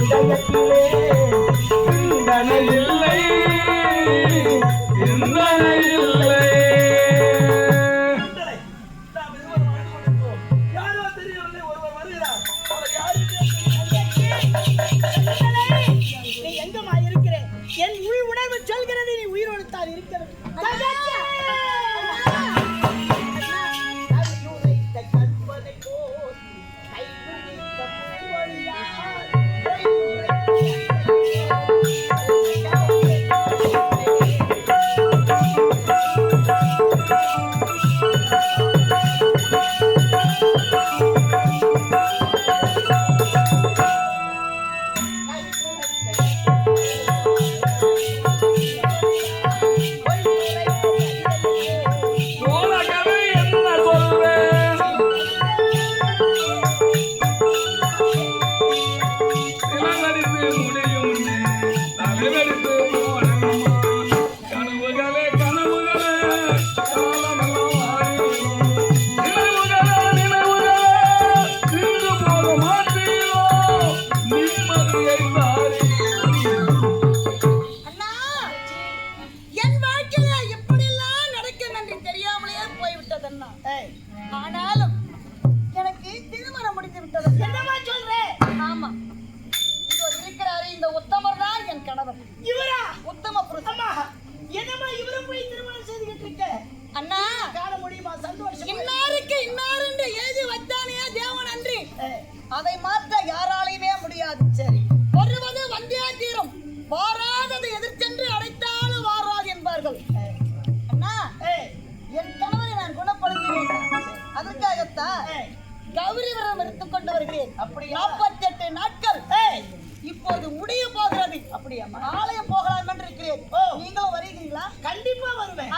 இதயத்திலே சிந்தனை இல்லை சிந்தனை இல்லை. நீ எங்கம்மா இருக்கிறேன்? என் உள் உணர்வு சொல்கிறது நீ உயிரோடு தான் இருக்கிறது. ஆனாலும் எனக்கு திருமணம் முடிந்து விட்டது. என்னமா சொல்றேன்? ஆமா, இதோ இருக்கிறாரு இந்த உத்தமர் தான் என் கணவர். இவரா உத்தம புருஷன்? என்னமா இவரை போய் திருமணம் செய்துகிட்டு இருக்க? அண்ணா காண முடியுமா? சந்தோஷம். இன்னாருக்கு இன்னார் என்று எழுதி வச்சானே தேவன் அன்றி அதை மாற்ற யாராலையுமே முடியாது. சரி, வருவது வந்தே தீரும், வாராதது எதிர்ச்சென்று அடைத்தாலும் வாராது என்பார்கள். அண்ணா என் கணவரை நான் குணப்படுத்துகிறேன். அதற்காகத்தான் கௌரி விரதம் எடுத்துக் கொண்டு வருகிறேன். அப்படி 48 நாட்கள் இப்போது முடிய போகிறது. அப்படியா? ஆலயம் போகலாம் என்று இருக்கிறேன். நீங்களும் வருகிறீங்களா? கண்டிப்பா வருவேன்.